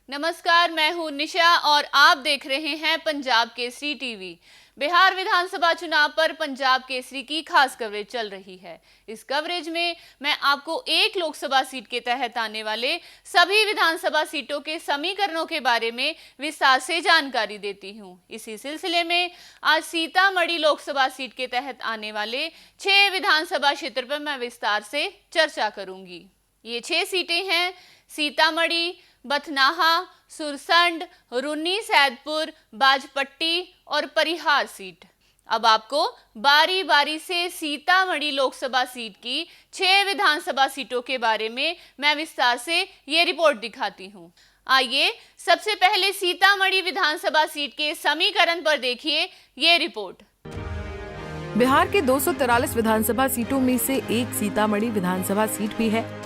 नमस्कार, मैं हूं निशा और आप देख रहे हैं पंजाब केसरी टीवी। बिहार विधानसभा चुनाव पर पंजाब केसरी की खास कवरेज चल रही है। इस कवरेज में मैं आपको एक लोकसभा सीट के तहत आने वाले सभी विधानसभा सीटों के समीकरणों के बारे में विस्तार से जानकारी देती हूं। इसी सिलसिले में आज सीतामढ़ी लोकसभा सीट के तहत आने वाले 6 विधानसभा क्षेत्र पर मैं विस्तार से चर्चा करूंगी। ये 6 सीटें हैं सीतामढ़ी, बथनाहा, सुरसंड, रुन्नी सैदपुर, बाजपट्टी और परिहार सीट। अब आपको बारी बारी से सीतामढ़ी लोकसभा सीट की 6 विधानसभा सीटों के बारे में मैं विस्तार से ये रिपोर्ट दिखाती हूँ। आइए सबसे पहले सीतामढ़ी विधानसभा सीट के समीकरण पर देखिए ये रिपोर्ट। बिहार के 243 विधानसभा सीटों में से एक सीतामढ़ी विधानसभा सीट भी है।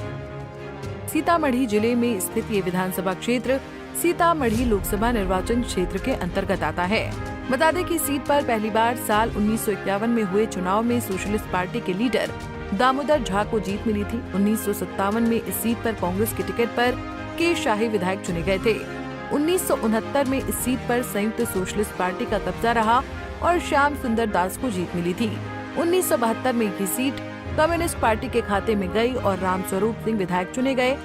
सीतामढ़ी जिले में स्थित ये विधानसभा क्षेत्र सीतामढ़ी लोकसभा निर्वाचन क्षेत्र के अंतर्गत आता है। बता दें कि सीट पर पहली बार साल 1951 में हुए चुनाव में सोशलिस्ट पार्टी के लीडर दामोदर झा को जीत मिली थी। 1957 में इस सीट पर कांग्रेस के टिकट पर के शाही विधायक चुने गए थे। 1969 में इस सीट पर संयुक्त सोशलिस्ट पार्टी का कब्जा रहा और श्याम सुंदर दास को जीत मिली थी। 1972 में ये सीट कम्युनिस्ट पार्टी के खाते में गई और रामस्वरूप सिंह विधायक चुने गए।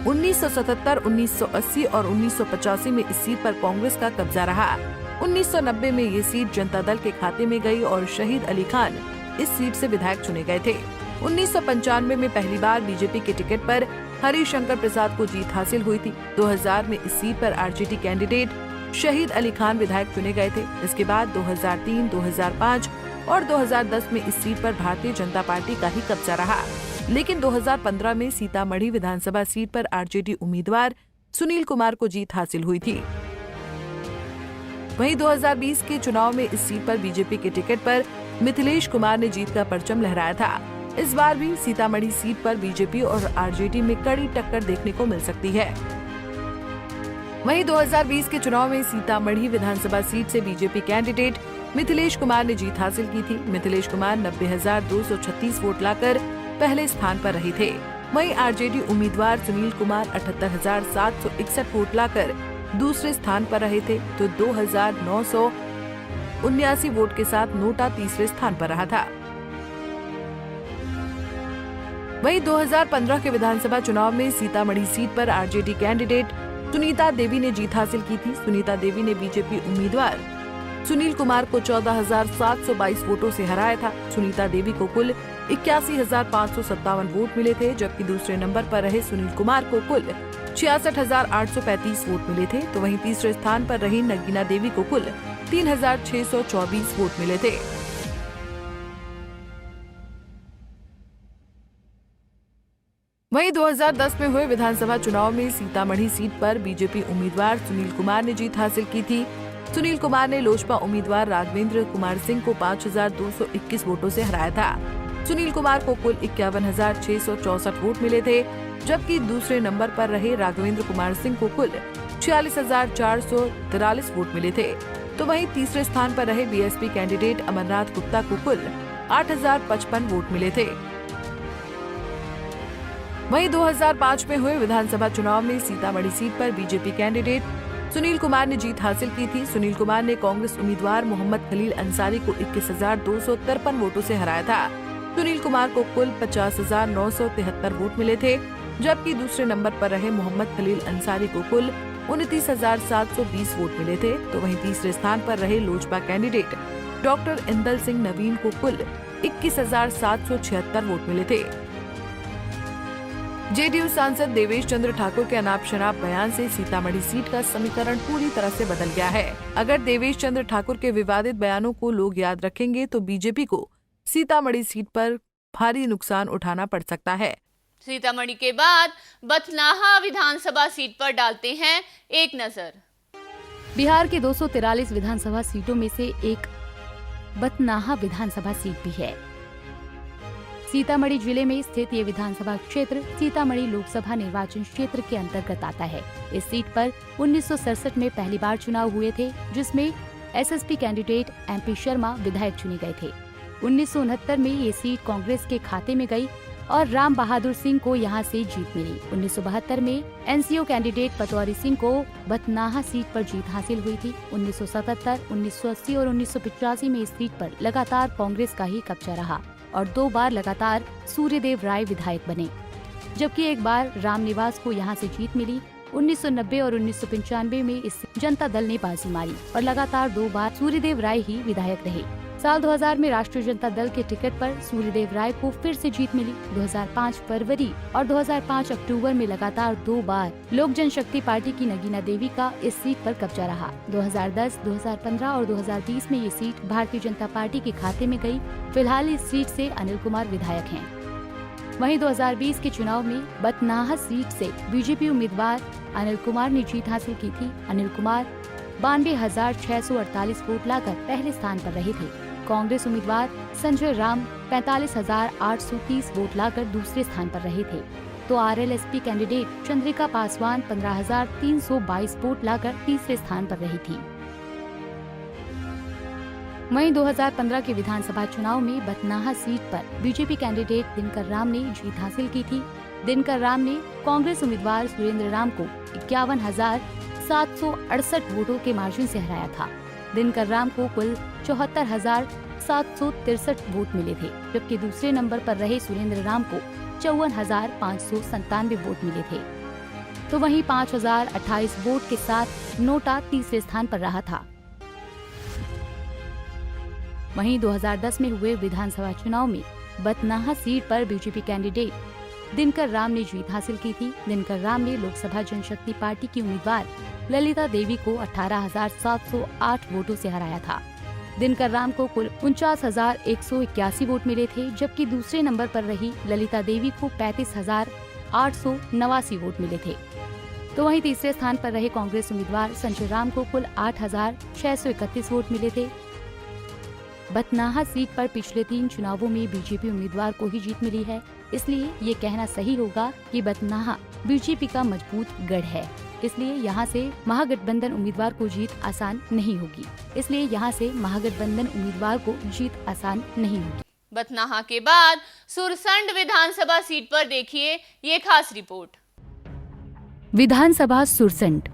1977, 1980 और 1985 में इस सीट पर कांग्रेस का कब्जा रहा। 1990 में ये सीट जनता दल के खाते में गई और शहीद अली खान इस सीट से विधायक चुने गए थे। 1995 में पहली बार बीजेपी के टिकट पर हरिशंकर प्रसाद को जीत हासिल हुई थी। 2000 में इस सीट पर आरजेडी कैंडिडेट शहीद अली खान विधायक चुने गए थे। इसके बाद 2003, 2005 और 2010 में इस सीट पर भारतीय जनता पार्टी का ही कब्जा रहा। लेकिन 2015 में सीतामढ़ी विधानसभा सीट पर आरजेडी उम्मीदवार सुनील कुमार को जीत हासिल हुई थी। वहीं 2020 के चुनाव में इस सीट पर बीजेपी के टिकट पर मिथिलेश कुमार ने जीत का परचम लहराया था। इस बार भी सीतामढ़ी सीट पर बीजेपी और आरजेडी में कड़ी टक्कर देखने को मिल सकती है। वहीं 2020 के चुनाव में सीतामढ़ी विधानसभा सीट से बीजेपी कैंडिडेट मिथिलेश कुमार ने जीत हासिल की थी। मिथिलेश कुमार 90,236 वोट लाकर पहले स्थान पर रहे थे। वहीं आरजेडी उम्मीदवार सुनील कुमार 78,761 वोट लाकर दूसरे स्थान पर रहे थे, तो 2,979 वोट के साथ नोटा तीसरे स्थान पर रहा था। वहीं 2015 के विधानसभा चुनाव में सीतामढ़ी सीट पर आरजेडी कैंडिडेट सुनीता देवी ने जीत हासिल की थी। सुनीता देवी ने बीजेपी उम्मीदवार सुनील कुमार को 14,722 वोटों से हराया था। सुनीता देवी को कुल 81,557 वोट मिले थे, जबकि दूसरे नंबर पर रहे सुनील कुमार को कुल 66,835 वोट मिले थे। तो वहीं तीसरे स्थान पर रही नगीना देवी को कुल 3,624 वोट मिले थे। वहीं 2010 में हुए विधानसभा चुनाव में सीतामढ़ी सीट पर बीजेपी उम्मीदवार सुनील कुमार ने जीत हासिल की थी। सुनील कुमार ने लोजपा उम्मीदवार राघवेंद्र कुमार सिंह को 5,221 वोटों से हराया था। सुनील कुमार को कुल 51,664 वोट मिले थे, जबकि दूसरे नंबर पर रहे राघवेंद्र कुमार सिंह को कुल 46,443 वोट मिले थे। तो वहीं तीसरे स्थान पर रहे बीएसपी कैंडिडेट अमरनाथ गुप्ता को कुल 8,055 वोट मिले थे। वहीं 2005 में हुए विधानसभा चुनाव में सीतामढ़ी सीट पर बीजेपी कैंडिडेट सुनील कुमार ने जीत हासिल की थी। सुनील कुमार ने कांग्रेस उम्मीदवार मोहम्मद खलील अंसारी को 21,253 वोटों से हराया था। सुनील कुमार को कुल 50,973 वोट मिले थे, जबकि दूसरे नंबर पर रहे मोहम्मद खलील अंसारी को कुल 29,720 वोट मिले थे। तो वहीं तीसरे स्थान पर रहे लोजपा कैंडिडेट डॉक्टर इंदल सिंह नवीन को कुल 21,776 वोट मिले थे। जेडीयू सांसद देवेश चंद्र ठाकुर के अनाप शनाप बयान से सीतामढ़ी सीट का समीकरण पूरी तरह से बदल गया है। अगर देवेश चंद्र ठाकुर के विवादित बयानों को लोग याद रखेंगे तो बीजेपी को सीतामढ़ी सीट पर भारी नुकसान उठाना पड़ सकता है। सीतामढ़ी के बाद बथनाहा विधानसभा सीट पर डालते हैं एक नजर। बिहार के 243 विधानसभा सीटों में से एक बथनाहा विधानसभा सीट भी है। सीतामढ़ी जिले में स्थित ये विधानसभा क्षेत्र सीतामढ़ी लोकसभा निर्वाचन क्षेत्र के अंतर्गत आता है। इस सीट पर 1967 में पहली बार चुनाव हुए थे, जिसमें एसएसपी कैंडिडेट एमपी शर्मा विधायक चुने गए थे। 1969 में ये सीट कांग्रेस के खाते में गई और राम बहादुर सिंह को यहां से जीत मिली। 1972 में एनसीओ कैंडिडेट पटवारी सिंह को बथनाहा सीट पर जीत हासिल हुई थी। 1977, 1980 और 1985 में इस सीट पर लगातार कांग्रेस का ही कब्जा रहा और 2 बार लगातार सूर्यदेव राय विधायक बने, जबकि एक बार रामनिवास को यहां से जीत मिली। 1990 और 1995 में इस जनता दल ने बाजी मारी और लगातार 2 बार सूर्यदेव राय ही विधायक रहे। साल 2000 में राष्ट्रीय जनता दल के टिकट पर सूर्यदेव राय को फिर से जीत मिली। 2005 फरवरी और 2005 अक्टूबर में लगातार 2 बार लोक जनशक्ति पार्टी की नगीना देवी का इस सीट पर कब्जा रहा। 2010, 2015 और 2020 में ये सीट भारतीय जनता पार्टी के खाते में गई। फिलहाल इस सीट से अनिल कुमार विधायक हैं। वहीं 2020 के चुनाव में बथनाहा सीट से बीजेपी उम्मीदवार अनिल कुमार ने जीत हासिल की थी। अनिल कुमार 92,648 वोट लाकर पहले स्थान पर रहे थे। कांग्रेस उम्मीदवार संजय राम 45,830 वोट लाकर दूसरे स्थान पर रहे थे, तो RLSP candidate Chandrika Paswan 15,322 vote लाकर तीसरे स्थान पर रही थी। वहीं 2015 के विधानसभा चुनाव में बथनाहा सीट पर बीजेपी कैंडिडेट दिनकर राम ने जीत हासिल की थी। दिनकर राम ने कांग्रेस उम्मीदवार सुरेंद्र राम को 51,768 वोटों के मार्जिन से हराया था। दिनकर राम को कुल 74,763 वोट मिले थे, जबकि दूसरे नंबर पर रहे सुरेंद्र राम को 54,597 वोट मिले थे। तो वहीं 5,028 वोट के साथ नोटा तीसरे स्थान पर रहा था। वहीं 2010 में हुए विधानसभा चुनाव में बथनाहा सीट पर बीजेपी कैंडिडेट दिनकर राम ने जीत हासिल की थी। दिनकर राम ने लोकसभा जनशक्ति पार्टी की उम्मीदवार ललिता देवी को 18,708 वोटों से हराया था। दिनकर राम को कुल 49,181 वोट मिले थे, जबकि दूसरे नंबर पर रही ललिता देवी को 35,889 वोट मिले थे। तो वहीं तीसरे स्थान पर रहे कांग्रेस उम्मीदवार संजय राम को कुल 8,631 वोट मिले थे। बथनाहा सीट पर पिछले 3 चुनावों में बीजेपी उम्मीदवार को ही जीत मिली है, इसलिए ये कहना सही होगा कि बथनाहा बीजेपी का मजबूत गढ़ है। इसलिए यहाँ से महागठबंधन उम्मीदवार को जीत आसान नहीं होगी। बथनाहा के बाद सुरसंड विधानसभा सीट पर देखिए ये खास रिपोर्ट। विधानसभा सुरसंड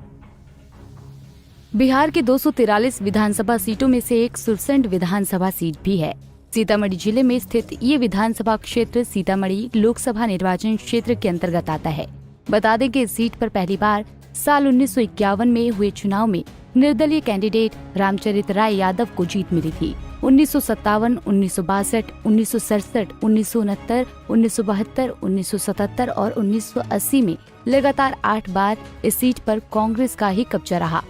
बिहार के 243 विधानसभा सीटों में से एक सुरसंड विधानसभा सीट भी है। सीतामढ़ी जिले में स्थित ये विधानसभा क्षेत्र सीतामढ़ी लोकसभा निर्वाचन क्षेत्र के अंतर्गत आता है। बता दें कि इस सीट पर पहली बार साल 1951 में हुए चुनाव में निर्दलीय कैंडिडेट रामचरित राय यादव को जीत मिली थी। 1957, 1962, 1967, 1969, 1972, 1977 और 1980 में लगातार 8 बार इस सीट पर कांग्रेस का ही कब्जा रहा।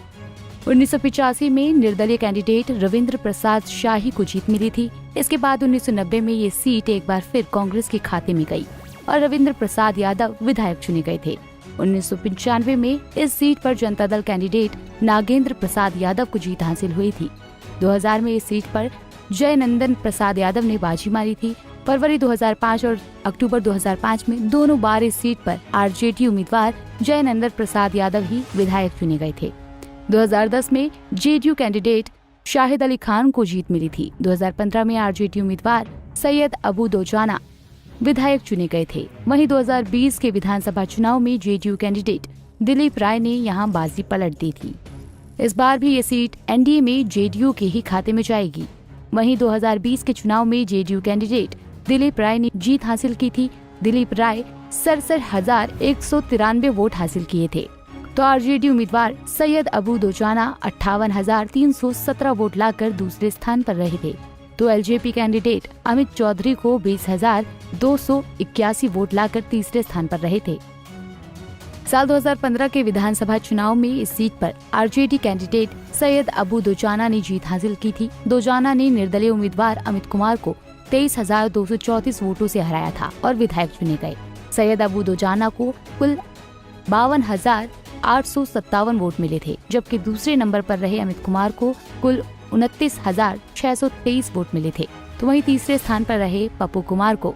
1985 में निर्दलीय कैंडिडेट रविंद्र प्रसाद शाही को जीत मिली थी। इसके बाद 1990 में ये सीट एक बार फिर कांग्रेस के खाते में गई और रविंद्र प्रसाद यादव विधायक चुने गए थे। 1995 में इस सीट पर जनता दल कैंडिडेट नागेंद्र प्रसाद यादव को जीत हासिल हुई थी। 2000 में इस सीट पर जयनंदन प्रसाद यादव ने बाजी मारी थी। फरवरी 2005 और अक्टूबर 2005 में दोनों बार इस सीट पर आरजेडी उम्मीदवार जयनंदन प्रसाद यादव ही विधायक चुने गए थे। 2010 में जेडीयू कैंडिडेट शाहिद अली खान को जीत मिली थी। 2015 में आरजेडी उम्मीदवार सैयद अबू दोजाना विधायक चुने गए थे। वहीं 2020 के विधानसभा चुनाव में जेडीयू कैंडिडेट दिलीप राय ने यहां बाजी पलट दी थी। इस बार भी ये सीट एनडीए में जेडीयू के ही खाते में जाएगी। वहीं 2020 के चुनाव में जेडीयू कैंडिडेट दिलीप राय ने जीत हासिल की थी। दिलीप राय 67,193 वोट हासिल किए थे, तो आरजेडी उम्मीदवार सैयद अबू दोजाना 58,317 वोट लाकर दूसरे स्थान पर रहे थे। तो एलजेपी कैंडिडेट अमित चौधरी को 20,281 वोट लाकर तीसरे स्थान पर रहे थे। साल 2015 के विधानसभा चुनाव में इस सीट पर आरजेडी कैंडिडेट सैयद अबू दोजाना ने जीत हासिल की थी। दोजाना ने निर्दलीय उम्मीदवार अमित कुमार को 23,234 वोटों से हराया था और विधायक चुने गए। सैयद अबू दोजाना को कुल 52,857 वोट मिले थे, जबकि दूसरे नंबर पर रहे अमित कुमार को कुल 29,623 वोट मिले थे। तो वहीं तीसरे स्थान पर रहे पप्पू कुमार को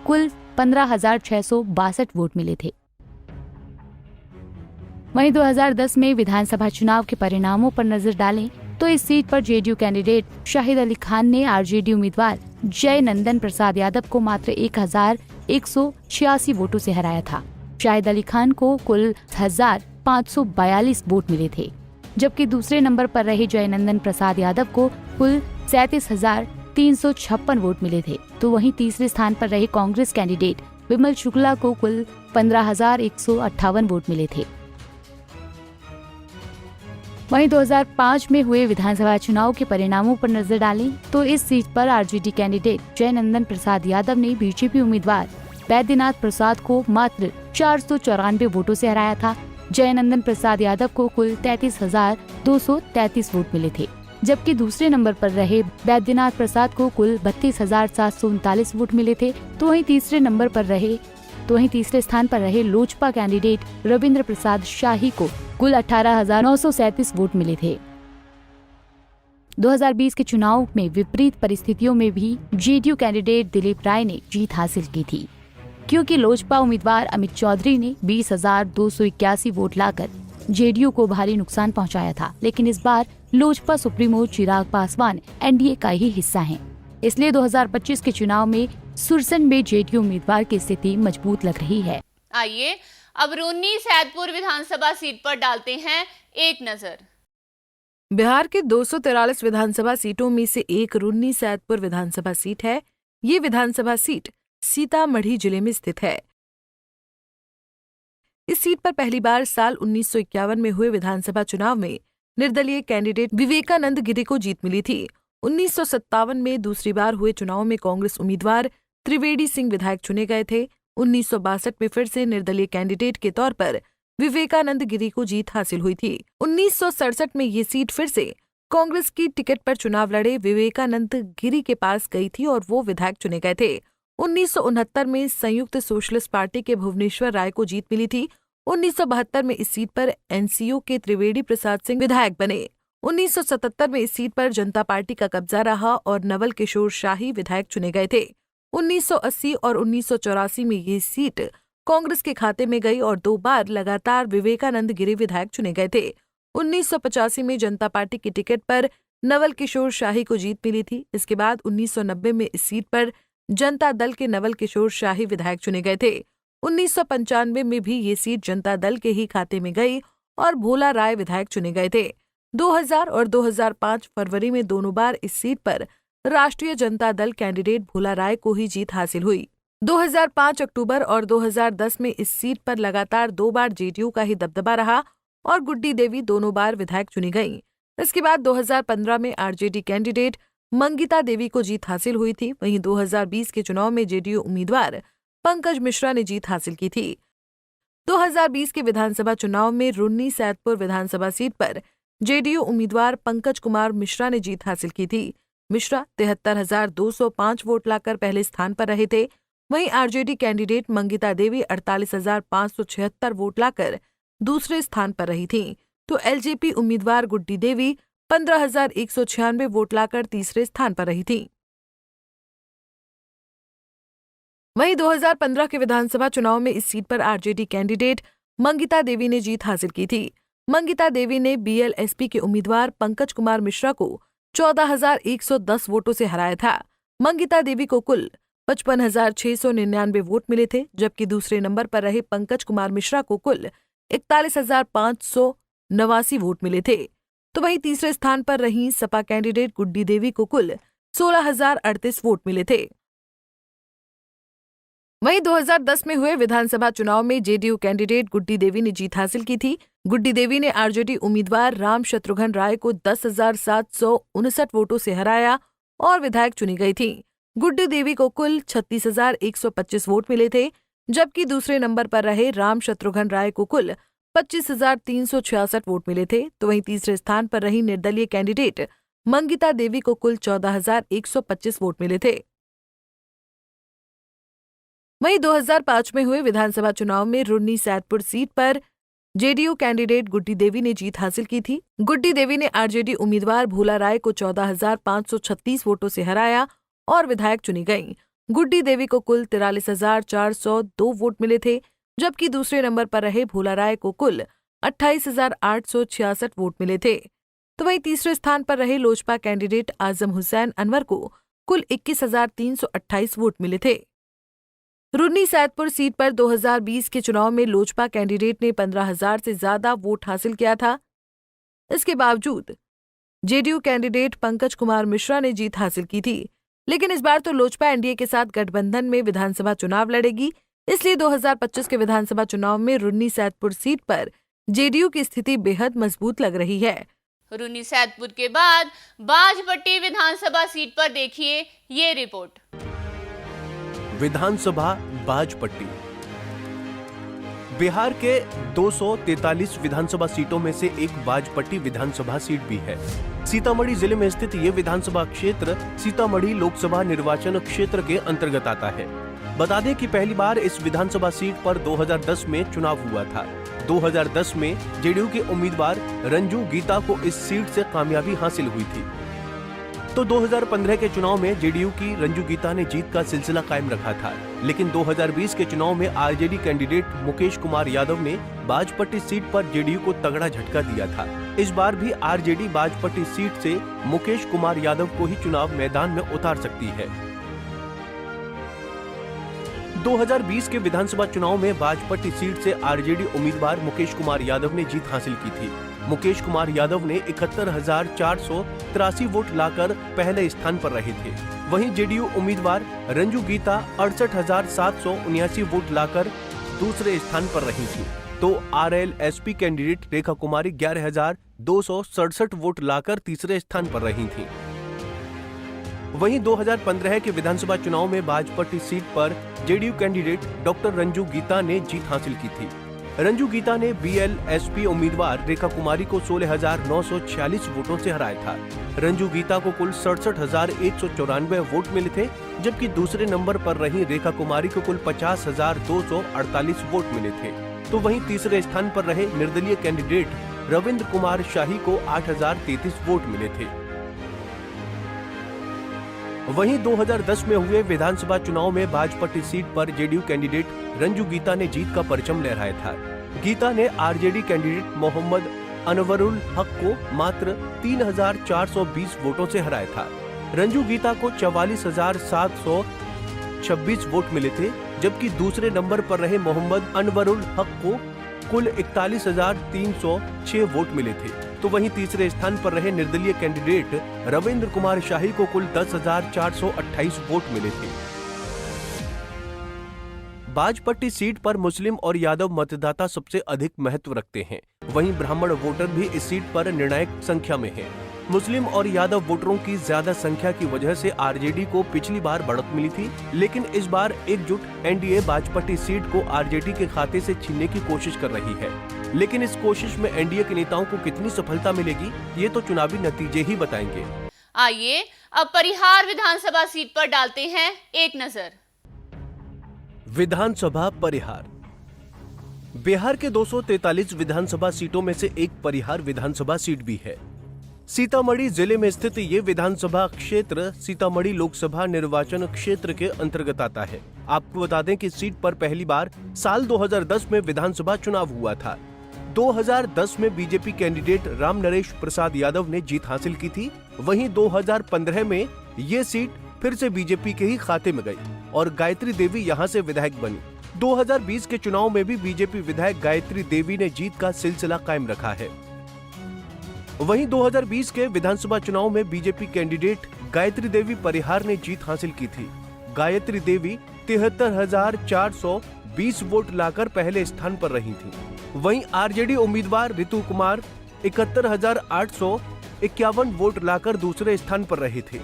कुल 15,662 वोट मिले थे। वहीं 2010 में विधानसभा चुनाव के परिणामों पर नजर डालें तो इस सीट पर जेडीयू कैंडिडेट शाहिद अली खान ने आरजेडी उम्मीदवार जयनंदन प्रसाद यादव को मात्र 186 वोटों से हराया था। शाहिद अली खान को कुल 1542 वोट मिले थे, जबकि दूसरे नंबर पर रहे जयनंदन प्रसाद यादव को कुल 37,356 वोट मिले थे। तो वहीं तीसरे स्थान पर रहे कांग्रेस कैंडिडेट विमल शुक्ला को कुल 15,158 वोट मिले थे। वहीं 2005 में हुए विधानसभा चुनाव के परिणामों पर नजर डालें तो इस सीट पर आरजेडी कैंडिडेट जयनंदन प्रसाद यादव ने बीजेपी उम्मीदवार बैद्यनाथ प्रसाद को मात्र 494 वोटों से हराया था। जयनंदन प्रसाद यादव को कुल 33,233 वोट मिले थे, जबकि दूसरे नंबर पर रहे बैद्यनाथ प्रसाद को कुल 32,739 वोट मिले थे। तो वहीं तीसरे स्थान पर रहे लोजपा कैंडिडेट रविंद्र प्रसाद शाही को कुल 18,937 वोट मिले थे। 2020 के चुनाव में विपरीत परिस्थितियों में भी जेडीयू कैंडिडेट दिलीप राय ने जीत हासिल की थी, क्योंकि लोजपा उम्मीदवार अमित चौधरी ने 20,281 वोट लाकर जेडीयू को भारी नुकसान पहुंचाया था। लेकिन इस बार लोजपा सुप्रीमो चिराग पासवान एनडीए का ही हिस्सा हैं। इसलिए 2025 के चुनाव में सुरसन में जेडीयू उम्मीदवार की स्थिति मजबूत लग रही है। आइए अब रून्नी सैदपुर विधानसभा सीट पर डालते हैं एक नजर। बिहार के 243 विधानसभा सीटों में से एक रून्नी सैदपुर विधानसभा सीट है। ये विधानसभा सीट सीतामढ़ी जिले में स्थित है। इस सीट पर पहली बार साल 1951 में हुए विधानसभा चुनाव में निर्दलीय कैंडिडेट विवेकानंद गिरी को जीत मिली थी। 1957 में दूसरी बार हुए चुनाव में कांग्रेस उम्मीदवार त्रिवेदी सिंह विधायक चुने गए थे। 1962 में फिर से निर्दलीय कैंडिडेट के तौर पर विवेकानंद गिरी को जीत हासिल हुई थी। 1967 में ये सीट फिर से कांग्रेस की टिकट पर चुनाव लड़े विवेकानंद गिरी के पास गई थी और वो विधायक चुने गए थे। 1969 में संयुक्त सोशलिस्ट पार्टी के भुवनेश्वर राय को जीत मिली थी। 1972 में इस सीट पर एनसीओ के त्रिवेदी प्रसाद सिंह विधायक बने। 1977 में इस सीट पर जनता पार्टी का कब्जा रहा और नवल किशोर शाही विधायक चुने गए थे। 1980 और 1984 में ये सीट कांग्रेस के खाते में गई और 2 बार लगातार विवेकानंद गिरी विधायक चुने गए थे। 1985 में जनता पार्टी की टिकट पर नवल किशोर शाही को जीत मिली थी। इसके बाद 1990 में इस सीट पर जनता दल के नवल किशोर शाही विधायक चुने गए थे। 1995 में भी ये सीट जनता दल के ही खाते में गई और भोला राय विधायक चुने गए थे। 2000 और 2005 फरवरी में दोनों बार इस सीट पर राष्ट्रीय जनता दल कैंडिडेट भोला राय को ही जीत हासिल हुई। 2005 अक्टूबर और 2010 में इस सीट पर लगातार 2 बार जेडीयू का ही दबदबा रहा और गुड्डी देवी दोनों बार विधायक चुनी गईं। इसके बाद 2015 में आरजेडी कैंडिडेट मंगिता देवी को जीत हासिल हुई थी। वहीं 2020 के चुनाव में जेडीयू उम्मीदवार पंकज मिश्रा ने जीत हासिल की थी। 2020 के विधानसभा चुनाव में रून्नी सैदपुर विधानसभा सीट पर जेडीयू उम्मीदवार पंकज कुमार मिश्रा ने जीत हासिल की थी। मिश्रा 73,205 वोट लाकर पहले स्थान पर रहे थे। वहीं आरजेडी कैंडिडेट मंगिता देवी 48,576 वोट लाकर दूसरे स्थान पर रही थीं, तो एलजेपी उम्मीदवार गुड्डी देवी 15,196 वोट लाकर तीसरे स्थान पर रही थीं। वहीं 2015 के विधानसभा चुनाव में इस सीट पर आरजेडी कैंडिडेट मंगिता देवी ने जीत हासिल की थी। मंगिता देवी ने बीएलएसपी के उम्मीदवार पंकज कुमार मिश्रा को 14,110 वोटों से हराया था। मंगिता देवी को कुल 55,699 वोट मिले थे, जबकि दूसरे नंबर पर रहे पंकज कुमार मिश्रा को कुल 41,589 वोट मिले थे। तो वहीं तीसरे स्थान पर रही सपा कैंडिडेट गुड्डी देवी को कुल 16,038 वोट मिले थे। वहीं 2010 में हुए विधानसभा चुनाव में जेडीयू कैंडिडेट गुड्डी देवी ने जीत हासिल की थी। गुड्डी देवी ने आरजेडी उम्मीदवार राम शत्रुघ्न राय को 10,759 वोटों से हराया और विधायक चुनी गई थी। गुड्डी देवी को कुल 36,125 वोट मिले थे, जबकि दूसरे नंबर पर रहे राम शत्रुघ्न राय को कुल 25,366 वोट मिले थे। तो वहीं तीसरे स्थान पर रही निर्दलीय कैंडिडेट मंगिता देवी को कुल 14,125 वोट मिले थे। वहीं 2005 में हुए विधानसभा चुनाव में रून्नी सैदपुर सीट पर जेडीयू कैंडिडेट गुड्डी देवी ने जीत हासिल की थी। गुड्डी देवी ने आरजेडी उम्मीदवार भोला राय को 14,536 वोटों से हराया और विधायक चुनी गईं। गुड्डी देवी को कुल 43,402 वोट मिले थे, जबकि दूसरे नंबर पर रहे भोला राय को कुल 28,866 वोट मिले थे। तो वहीं तीसरे स्थान पर रहे लोजपा कैंडिडेट आजम हुसैन अनवर को कुल 21,328 वोट मिले थे। रुन्नी सैदपुर सीट पर 2020 के चुनाव में लोजपा कैंडिडेट ने 15,000 से ज्यादा वोट हासिल किया था। इसके बावजूद जेडीयू कैंडिडेट पंकज कुमार मिश्रा ने जीत हासिल की थी। लेकिन इस बार तो लोजपा एनडीए के साथ गठबंधन में विधानसभा चुनाव लड़ेगी, इसलिए 2025 के विधानसभा चुनाव में रुन्नी सैदपुर सीट पर जेडीयू की स्थिति बेहद मजबूत लग रही है। रुन्नी सैदपुर के बाद बाजपट्टी विधानसभा सीट पर देखिए ये रिपोर्ट। विधानसभा बाजपट्टी बिहार के 243 विधानसभा सीटों में से एक बाजपट्टी विधानसभा सीट भी है। सीतामढ़ी जिले में स्थित ये विधानसभा क्षेत्र सीतामढ़ी लोकसभा निर्वाचन क्षेत्र के अंतर्गत आता है। बता दें कि पहली बार इस विधानसभा सीट पर 2010 में चुनाव हुआ था। 2010 में जेडीयू के उम्मीदवार रंजू गीता को इस सीट से कामयाबी हासिल हुई थी। तो 2015 के चुनाव में जेडीयू की रंजू गीता ने जीत का सिलसिला कायम रखा था। लेकिन 2020 के चुनाव में आरजेडी कैंडिडेट मुकेश कुमार यादव ने बाजपट्टी सीट पर जेडीयू को तगड़ा झटका दिया था। इस बार भी आरजेडी बाजपट्टी सीट से मुकेश कुमार यादव को ही चुनाव मैदान में उतार सकती है। 2020 के विधानसभा चुनाव में बाजपट्टी सीट से आरजेडी उम्मीदवार मुकेश कुमार यादव ने जीत हासिल की थी। मुकेश कुमार यादव ने 71,483 वोट लाकर पहले स्थान पर रहे थे। वहीं जेडीयू उम्मीदवार रंजू गीता 68,779 वोट लाकर दूसरे स्थान पर रही थी। तो आरएलएसपी कैंडिडेट रेखा कुमारी 11,267 वोट लाकर तीसरे स्थान पर रही थी। वहीं 2015 के विधानसभा चुनाव में बाजपट्टी सीट पर JDU candidate doctor Ranju Geeta ने जीत हासिल की थी। रंजू गीता ने बीएलएसपी उम्मीदवार रेखा कुमारी को 16,946 वोटों से हराया था। रंजू गीता को कुल 67,194 वोट मिले थे, जबकि दूसरे नंबर पर रही रेखा कुमारी को कुल 50,248 वोट मिले थे। तो वहीं तीसरे स्थान पर रहे निर्दलीय कैंडिडेट रविंद्र कुमार शाही को 8,033 वोट मिले थे। वहीं 2010 में हुए विधानसभा चुनाव में बाजपट्टी सीट पर जेडीयू कैंडिडेट रंजू गीता ने जीत का परचम लहराया था। गीता ने आरजेडी कैंडिडेट मोहम्मद अनवरुल हक को मात्र 3,420 वोटों से हराया था। रंजू गीता को 44,726 वोट मिले थे, जबकि दूसरे नंबर पर रहे मोहम्मद अनवरुल हक को कुल 41,306 वोट मिले थे। तो वहीं तीसरे स्थान पर रहे निर्दलीय कैंडिडेट रविंद्र कुमार शाही को कुल 10,428 वोट मिले थे। बाजपट्टी सीट पर मुस्लिम और यादव मतदाता सबसे अधिक महत्व रखते हैं। वहीं ब्राह्मण वोटर भी इस सीट पर निर्णायक संख्या में हैं। मुस्लिम और यादव वोटरों की ज्यादा संख्या की वजह से आरजेडी को पिछली बार बढ़त मिली थी, लेकिन इस बार एकजुट एनडीए बाजपट्टी सीट को आरजेडी के खाते से छीनने की कोशिश कर रही है। लेकिन इस कोशिश में एनडीए के नेताओं को कितनी सफलता मिलेगी, ये तो चुनावी नतीजे ही बताएंगे। आइए अब परिहार विधानसभा सीट पर डालते हैं एक नजर। विधानसभा परिहार बिहार के 243 विधानसभा सीटों में से एक परिहार विधानसभा सीट भी है। सीतामढ़ी जिले में स्थित ये विधानसभा क्षेत्र सीतामढ़ी लोकसभा निर्वाचन क्षेत्र के अंतर्गत आता है। आपको बता दें कि सीट पर पहली बार साल 2010 में विधानसभा चुनाव हुआ था। 2010 में बीजेपी कैंडिडेट राम नरेश प्रसाद यादव ने जीत हासिल की थी। वहीं 2015 में ये सीट फिर से बीजेपी के ही खाते में गई और गायत्री देवी यहां से विधायक बनी। 2020 के चुनाव में भी बीजेपी विधायक गायत्री देवी ने जीत का सिलसिला कायम रखा है। वहीं 2020 के विधानसभा चुनाव में बीजेपी कैंडिडेट गायत्री देवी परिहार ने जीत हासिल की थी। गायत्री देवी 73,420 वोट लाकर पहले स्थान पर रही थी। वहीं आरजेडी उम्मीदवार रितु कुमार 71,851 वोट लाकर दूसरे स्थान पर रहे थे।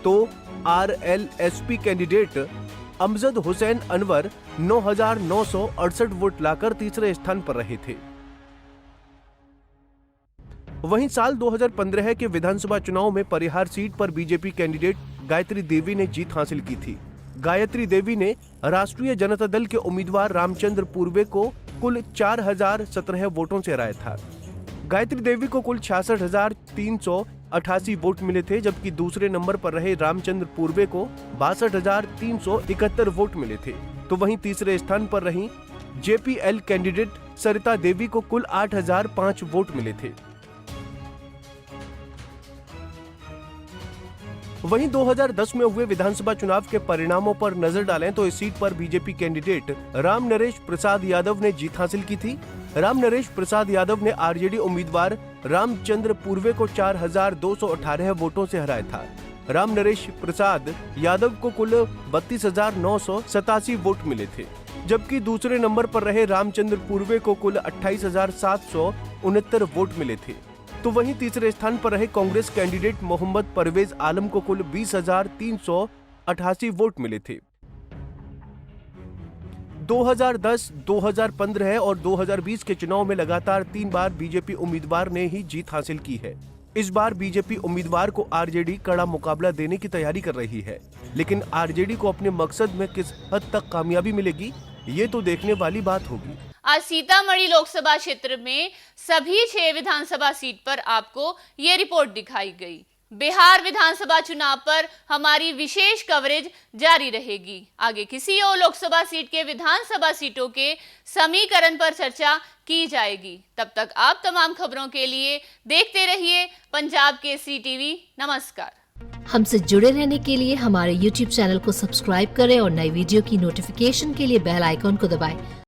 तो RLSP candidate Amjad Hussain Anwar 9,968 vote लाकर तीसरे स्थान पर रहे थे। वहीं साल 2015 के विधानसभा चुनाव में परिहार सीट पर बीजेपी कैंडिडेट गायत्री देवी ने जीत हासिल की थी। गायत्री देवी ने राष्ट्रीय जनता दल के उम्मीदवार रामचंद्र पूर्वे को कुल 4,017 वोटों से हराया था। गायत्री देवी को कुल 66,388 वोट मिले थे, जबकि दूसरे नंबर पर रहे रामचंद्र पूर्वे को 62,371 वोट मिले थे। तो वहीं तीसरे स्थान पर रही जेपीएल कैंडिडेट सरिता देवी को कुल 8,005 वोट मिले थे। वहीं 2010 में हुए विधानसभा चुनाव के परिणामों पर नजर डालें तो इस सीट पर बीजेपी कैंडिडेट राम नरेश प्रसाद यादव ने जीत हासिल की थी। राम नरेश प्रसाद यादव ने आरजेडी उम्मीदवार रामचंद्र पूर्वे को 4,218 वोटों से हराया था। राम नरेश प्रसाद यादव को कुल 32,987 वोट मिले थे, जबकि दूसरे नंबर पर रहे रामचंद्र पूर्वे को कुल 28,769 वोट मिले थे। तो वहीं तीसरे स्थान पर रहे कांग्रेस कैंडिडेट मोहम्मद परवेज आलम को कुल 20,388 वोट मिले थे। 2010, 2015 और 2020 के चुनाव में लगातार 3 बार बीजेपी उम्मीदवार ने ही जीत हासिल की है। इस बार बीजेपी उम्मीदवार को आरजेडी कड़ा मुकाबला देने की तैयारी कर रही है, लेकिन आरजेडी को अपने मकसद में किस हद तक कामयाबी मिलेगी, ये तो देखने वाली बात होगी। आज सीतामढ़ी लोकसभा क्षेत्र में सभी 6 विधानसभा सीट पर आपको ये रिपोर्ट दिखाई गई। बिहार विधानसभा चुनाव पर हमारी विशेष कवरेज जारी रहेगी। आगे किसी और लोकसभा सीट के विधानसभा सीटों के समीकरण पर चर्चा की जाएगी। तब तक आप तमाम खबरों के लिए देखते रहिए पंजाब केसरी टीवी। नमस्कार। हमसे जुड़े रहने के लिए हमारे YouTube चैनल को सब्सक्राइब करें और नई वीडियो की नोटिफिकेशन के लिए बेल आइकॉन को दबाएं।